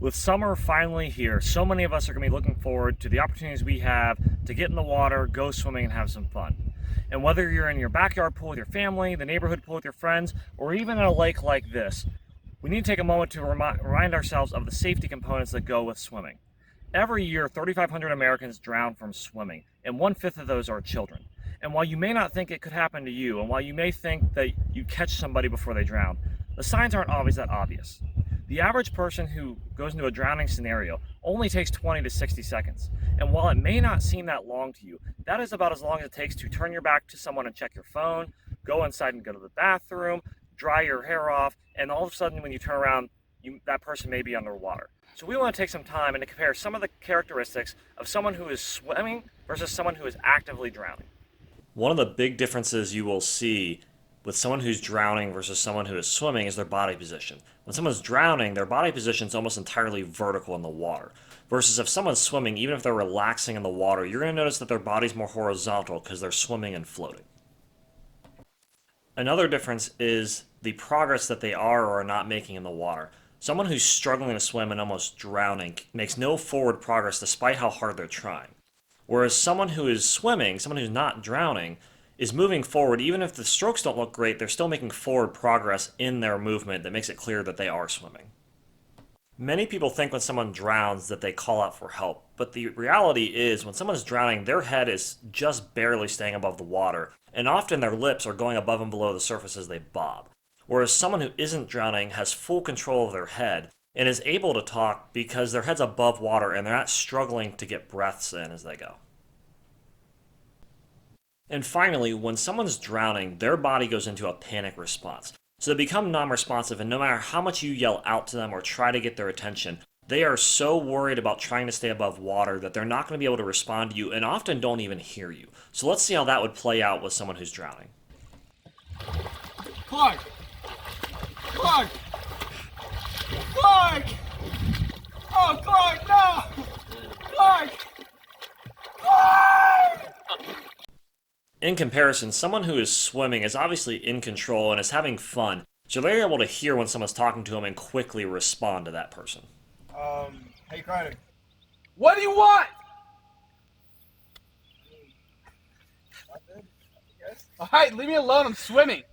With summer finally here, so many of us are going to be looking forward to the opportunities we have to get in the water, go swimming, and have some fun. And whether you're in your backyard pool with your family, the neighborhood pool with your friends, or even in a lake like this, we need to take a moment to remind ourselves of the safety components that go with swimming. Every year, 3,500 Americans drown from swimming, and 1/5 of those are children. And while you may not think it could happen to you, and while you may think that you catch somebody before they drown, the signs aren't always that obvious. The average person who goes into a drowning scenario only takes 20 to 60 seconds. And while it may not seem that long to you, that is about as long as it takes to turn your back to someone and check your phone, go inside and go to the bathroom, dry your hair off, and all of a sudden when you turn around, that person may be underwater. So we want to take some time and to compare some of the characteristics of someone who is swimming versus someone who is actively drowning. One of the big differences you will see with someone who's drowning versus someone who is swimming is their body position. When someone's drowning, their body position is almost entirely vertical in the water. Versus if someone's swimming, even if they're relaxing in the water, you're going to notice that their body's more horizontal because they're swimming and floating. Another difference is the progress that they are or are not making in the water. Someone who's struggling to swim and almost drowning makes no forward progress despite how hard they're trying. Whereas someone who is swimming, someone who's not drowning, is moving forward. Even if the strokes don't look great, they're still making forward progress in their movement that makes it clear that they are swimming. Many people think when someone drowns that they call out for help, but the reality is when someone's drowning, their head is just barely staying above the water, and often their lips are going above and below the surface as they bob. Whereas someone who isn't drowning has full control of their head and is able to talk because their head's above water and they're not struggling to get breaths in as they go. And finally, when someone's drowning, their body goes into a panic response. So they become non-responsive, and no matter how much you yell out to them or try to get their attention, they are so worried about trying to stay above water that they're not going to be able to respond to you and often don't even hear you. So let's see how that would play out with someone who's drowning. Clark! Clark! Clark! Oh, Clark, no! Clark! Clark! In comparison, someone who is swimming is obviously in control and is having fun, so they're able to hear when someone's talking to them and quickly respond to that person. Hey, Carter. What do you want? Alright, leave me alone, I'm swimming.